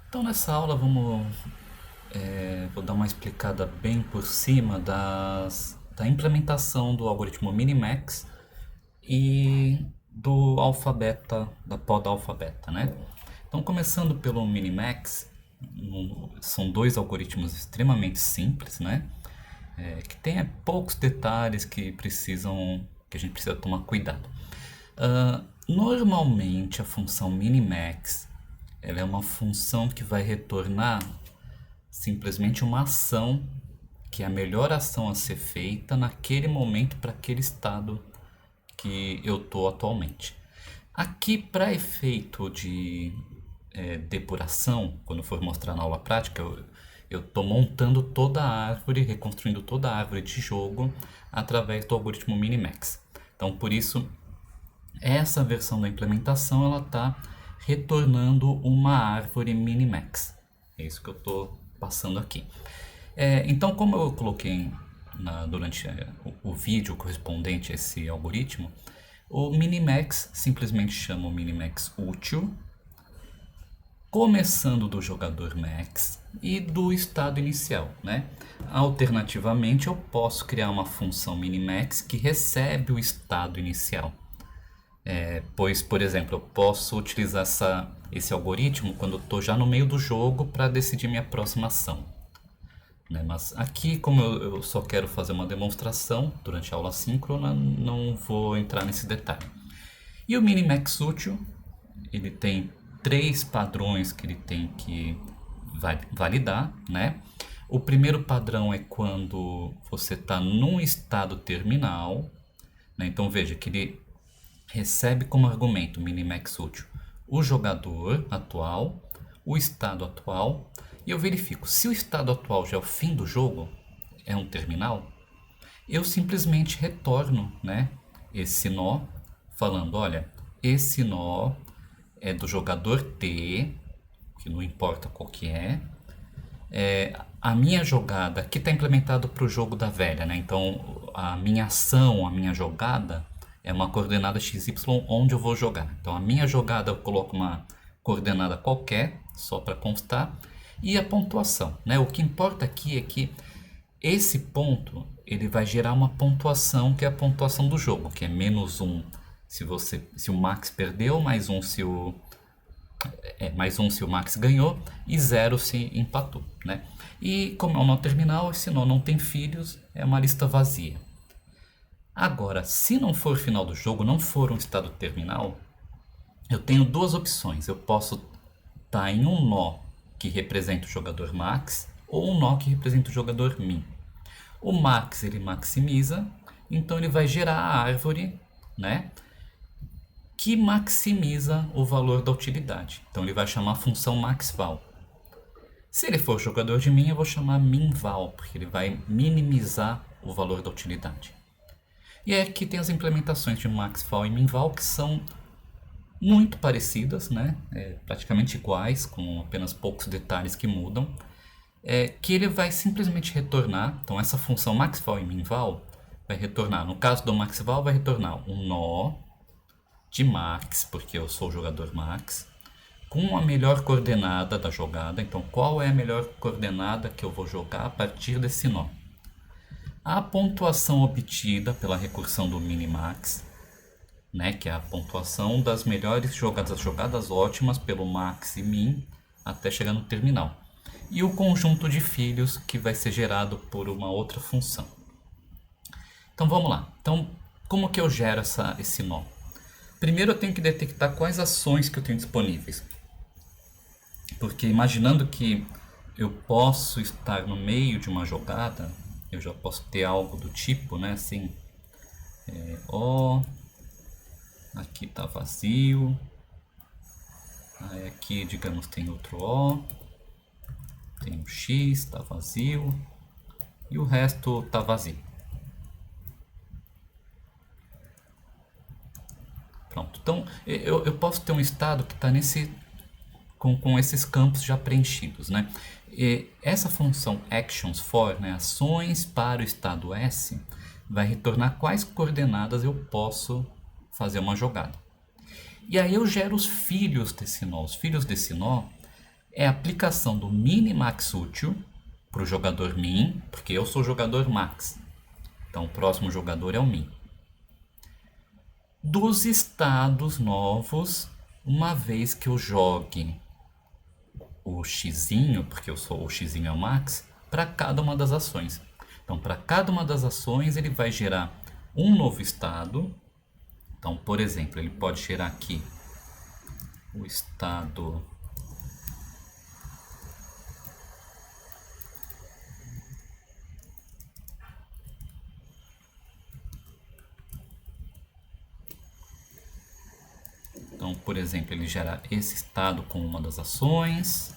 Então nessa aula vou dar uma explicada bem por cima da implementação do algoritmo Minimax e do alfabeta, da poda alfabeta, né? Então começando pelo Minimax, são dois algoritmos extremamente simples, né? Que tem poucos detalhes que a gente precisa tomar cuidado. Normalmente a função Minimax ela é uma função que vai retornar simplesmente uma ação que é a melhor ação a ser feita naquele momento para aquele estado que eu estou atualmente. Aqui, para efeito de depuração, quando for mostrar na aula prática, eu estou montando toda a árvore, reconstruindo toda a árvore de jogo através do algoritmo Minimax. Então, por isso, essa versão da implementação ela está retornando uma árvore Minimax. É isso que eu estou passando aqui. Então, como eu coloquei durante o vídeo correspondente a esse algoritmo, o Minimax simplesmente chama o Minimax útil, começando do jogador Max e do estado inicial, né? Alternativamente, eu posso criar uma função Minimax que recebe o estado inicial. Pois, por exemplo, eu posso utilizar esse algoritmo quando eu estou já no meio do jogo para decidir minha próxima ação. Né? Mas aqui, como eu só quero fazer uma demonstração durante a aula síncrona, não vou entrar nesse detalhe. E o Minimax útil, ele tem três padrões que ele tem que validar, né? O primeiro padrão é quando você está num estado terminal, né? Então veja que ele recebe como argumento Minimax útil o jogador atual, o estado atual, e eu verifico se o estado atual já é o fim do jogo, é um terminal, eu simplesmente retorno, né, esse nó falando, olha, esse nó é do jogador T, que não importa qual que a minha jogada, aqui está implementado para o jogo da velha, né? Então a minha ação, a minha jogada é uma coordenada XY onde eu vou jogar. Então a minha jogada eu coloco uma coordenada qualquer, só para constar, e a pontuação, né? O que importa aqui é que esse ponto ele vai gerar uma pontuação que é a pontuação do jogo, que é -1 se o Max perdeu, mais um se o Max ganhou e 0 se empatou, né? E como é um nó terminal, esse nó não tem filhos, é uma lista vazia. Agora, se não for final do jogo, não for um estado terminal, eu tenho duas opções. Eu posso estar em um nó que representa o jogador Max ou um nó que representa o jogador Min. O Max ele maximiza, então ele vai gerar a árvore, né, que maximiza o valor da utilidade. Então ele vai chamar a função maxval. Se ele for jogador de min, eu vou chamar minval, porque ele vai minimizar o valor da utilidade. E aqui tem as implementações de maxval e minval que são muito parecidas, né? Praticamente iguais, com apenas poucos detalhes que mudam. Que ele vai simplesmente retornar, então essa função maxval e minval vai retornar, no caso do maxval vai retornar um nó de Max, porque eu sou o jogador Max, com a melhor coordenada da jogada. Então, qual é a melhor coordenada que eu vou jogar a partir desse nó? A pontuação obtida pela recursão do Minimax, né, que é a pontuação das melhores jogadas, as jogadas ótimas pelo Max e Min até chegar no terminal. E o conjunto de filhos que vai ser gerado por uma outra função. Então vamos lá. Então, como que eu gero esse nó? Primeiro eu tenho que detectar quais ações que eu tenho disponíveis. Porque imaginando que eu posso estar no meio de uma jogada, eu já posso ter algo do tipo, né, assim, ó, aqui está vazio, aí aqui, digamos, tem outro ó, tem um x, está vazio, e o resto está vazio. Pronto, então eu posso ter um estado que está com esses campos já preenchidos, né? E essa função actions for, né, ações para o estado S, vai retornar quais coordenadas eu posso fazer uma jogada. E aí eu gero os filhos desse nó. Os filhos desse nó é a aplicação do minimax útil para o jogador min, porque eu sou o jogador max. Então o próximo jogador é o min. Dos estados novos, uma vez que eu jogue o xzinho, porque eu sou o xzinho é o max, para cada uma das ações. Então, para cada uma das ações, ele vai gerar um novo estado. Então, por exemplo, ele pode gerar aqui o estado Então, por exemplo, ele gera esse estado com uma das ações.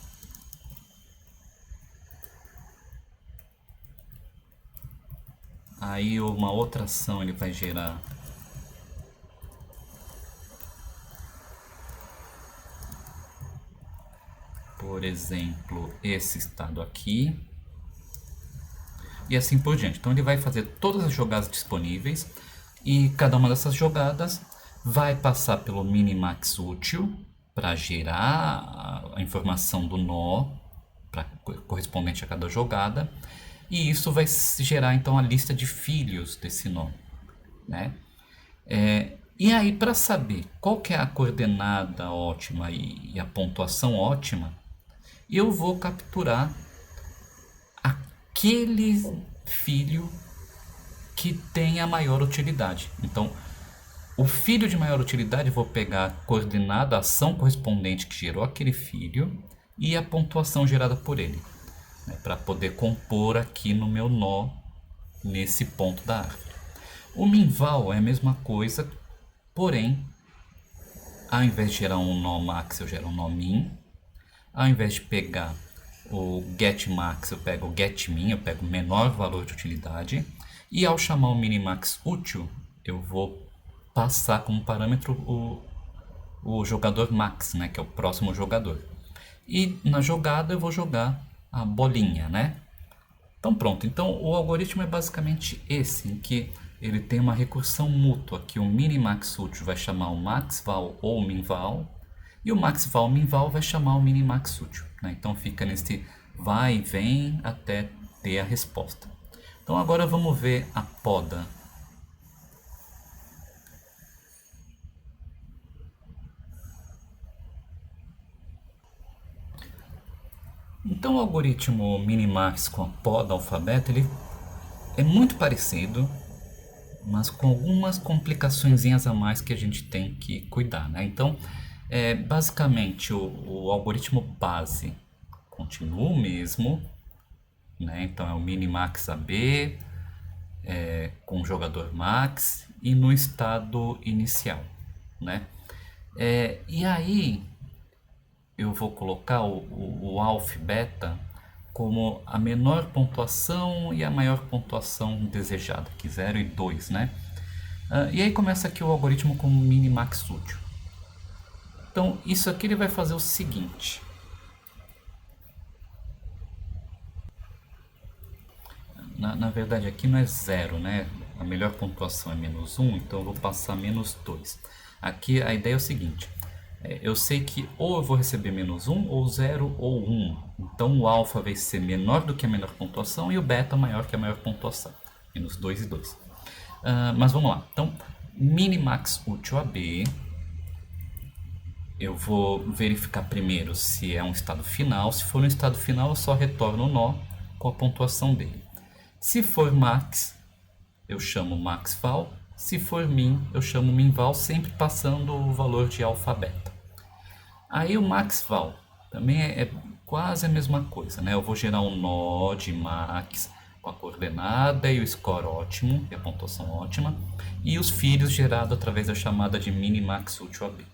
Aí uma outra ação ele vai gerar por exemplo esse estado aqui. E assim por diante. Então ele vai fazer todas as jogadas disponíveis e cada uma dessas jogadas vai passar pelo minimax útil para gerar a informação do nó correspondente a cada jogada, e isso vai gerar então a lista de filhos desse nó, né? E aí, para saber qual que é a coordenada ótima e a pontuação ótima, eu vou capturar aquele filho que tem a maior utilidade. Então, o filho de maior utilidade, eu vou pegar a coordenada, a ação correspondente que gerou aquele filho e a pontuação gerada por ele, né, para poder compor aqui no meu nó, nesse ponto da árvore. O minval é a mesma coisa, porém, ao invés de gerar um nó max, eu gero um nó min. Ao invés de pegar o getMax, eu pego o getMin, eu pego o menor valor de utilidade. E ao chamar o minimax útil, eu vou passar como parâmetro o jogador max, né, que é o próximo jogador. E na jogada eu vou jogar a bolinha, né? Então pronto, então o algoritmo é basicamente esse, em que ele tem uma recursão mútua, que o minimax útil vai chamar o maxval ou o minval, e o maxval minval vai chamar o minimax útil, né? Então fica nesse vai e vem até ter a resposta. Então agora vamos ver a poda. Então o algoritmo minimax com a poda alfabeto, ele é muito parecido, mas com algumas complicaçõezinhas a mais que a gente tem que cuidar, né? Então, basicamente o algoritmo base continua o mesmo, né? Então é o minimax AB com o jogador max e no estado inicial, né? E aí eu vou colocar o alfa e beta como a menor pontuação e a maior pontuação desejada, que 0 e 2, né? E aí começa aqui o algoritmo com minimax útil. Então isso aqui ele vai fazer o seguinte. Na verdade aqui não é 0, né? A melhor pontuação é menos 1, então eu vou passar menos 2. Aqui a ideia é o seguinte. Eu sei que ou eu vou receber menos 1, ou 0, ou 1. Então o alfa vai ser menor do que a menor pontuação e o beta maior que a maior pontuação. Menos 2 e 2. Mas vamos lá. Então, minimax útil AB. Eu vou verificar primeiro se é um estado final. Se for um estado final, eu só retorno o nó com a pontuação dele. Se for max, eu chamo maxval. Se for min, eu chamo minval, sempre passando o valor de alfa beta. Aí o maxval também é quase a mesma coisa, né? Eu vou gerar um nó de max com a coordenada e o score ótimo, e a pontuação ótima, e os filhos gerados através da chamada de minimax útil AB.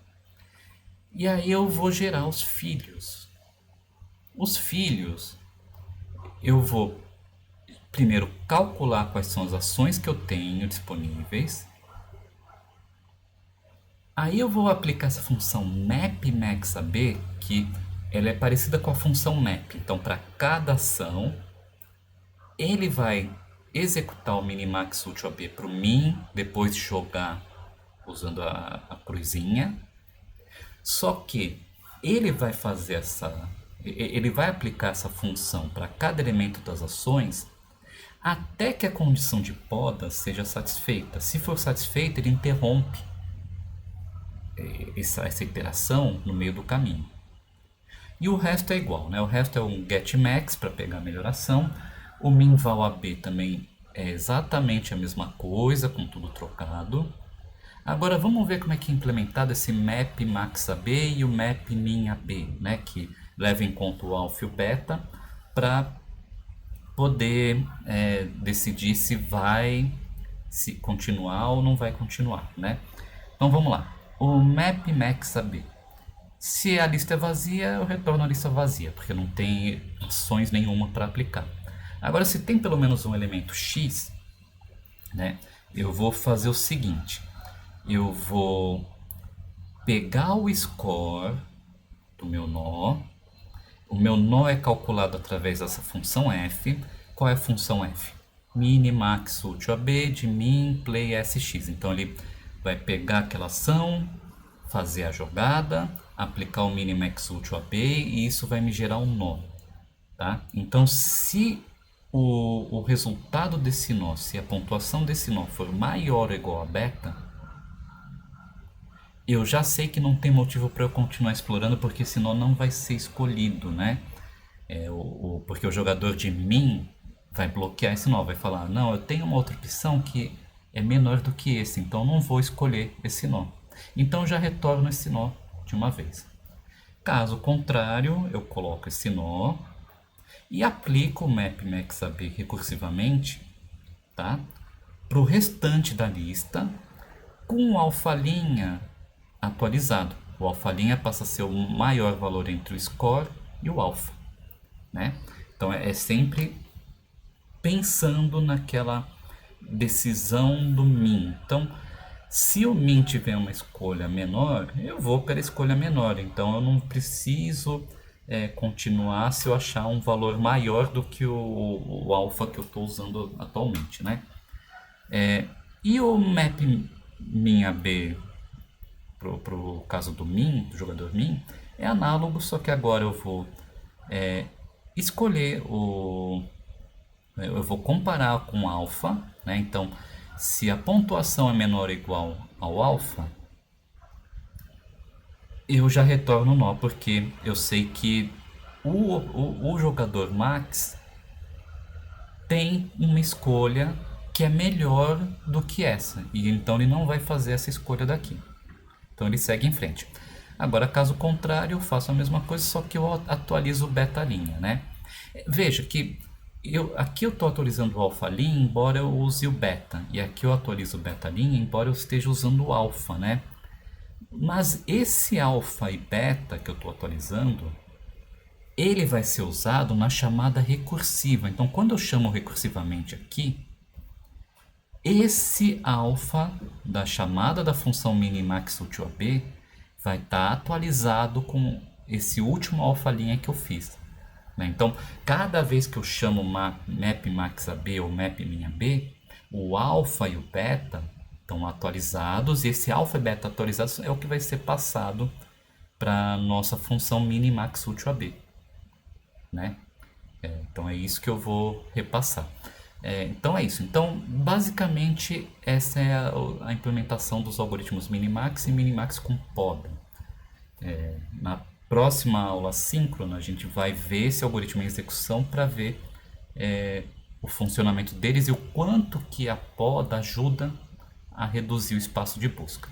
E aí eu vou gerar os filhos. Os filhos, eu vou primeiro calcular quais são as ações que eu tenho disponíveis. Aí eu vou aplicar essa função mapMaxAB, que ela é parecida com a função map. Então, para cada ação, ele vai executar o minimax útil AB para o min, depois de jogar usando a cruzinha. Só que ele vai fazer Ele vai aplicar essa função para cada elemento das ações até que a condição de poda seja satisfeita. Se for satisfeita, ele interrompe essa iteração no meio do caminho. E o resto é igual, né? O resto é um getMax para pegar a melhoração. O minValAB também é exatamente a mesma coisa, com tudo trocado. Agora vamos ver como é que é implementado esse mapMaxAB e o mapMinAB, né? Que leva em conta o alfa e o beta para poder decidir se continuar ou não vai continuar, né? Então vamos lá. O mapMaxAB. Se a lista é vazia, eu retorno a lista vazia, porque não tem ações nenhuma para aplicar. Agora, se tem pelo menos um elemento X, né, eu vou fazer o seguinte. Eu vou pegar o score do meu nó. O meu nó é calculado através dessa função f. Qual é a função f? Min, max, ult, ab de min, play, sx. Então ele vai pegar aquela ação, fazer a jogada, aplicar o min, max, ult, ab e isso vai me gerar um nó. Tá? Então se o resultado desse nó, se a pontuação desse nó for maior ou igual a beta, eu já sei que não tem motivo para eu continuar explorando, porque esse nó não vai ser escolhido, né? Porque o jogador de min vai bloquear esse nó, vai falar, não, eu tenho uma outra opção que é menor do que esse, então não vou escolher esse nó. Então eu já retorno esse nó de uma vez. Caso contrário, eu coloco esse nó e aplico o mapMaxAB recursivamente, tá? Para o restante da lista com o alfalinha atualizado. O alfalinha passa a ser o maior valor entre o score e o alfa, né? Então é sempre pensando naquela decisão do min. Então, se o min tiver uma escolha menor, eu vou pela escolha menor. Então eu não preciso continuar se eu achar um valor maior do que o alfa que eu estou usando atualmente, né? E o mapMinAB pro caso do min, do jogador min, é análogo, só que agora eu vou escolher eu vou comparar com o alfa, né? Então, se a pontuação é menor ou igual ao alfa, eu já retorno o nó, porque eu sei que o jogador max tem uma escolha que é melhor do que essa, e então ele não vai fazer essa escolha daqui. Então ele segue em frente. Agora, caso contrário, eu faço a mesma coisa, só que eu atualizo o beta linha, né? Veja que aqui eu estou atualizando o alfa linha, embora eu use o beta, e aqui eu atualizo o beta linha, embora eu esteja usando o alfa, né? Mas esse alfa e beta que eu estou atualizando, ele vai ser usado na chamada recursiva. Então, quando eu chamo recursivamente aqui, esse alfa da chamada da função minimax ult ab vai estar atualizado com esse último alfa linha que eu fiz, né? Então, cada vez que eu chamo mapMaxAB ou mapMinAB, o alfa e o beta estão atualizados, e esse alfa e beta atualizados é o que vai ser passado para a nossa função minimax ult ab, né? Então é isso que eu vou repassar. Então é isso. Então, basicamente, essa é a implementação dos algoritmos Minimax e Minimax com poda. Na próxima aula síncrona, a gente vai ver esse algoritmo em execução para ver o funcionamento deles e o quanto que a poda ajuda a reduzir o espaço de busca.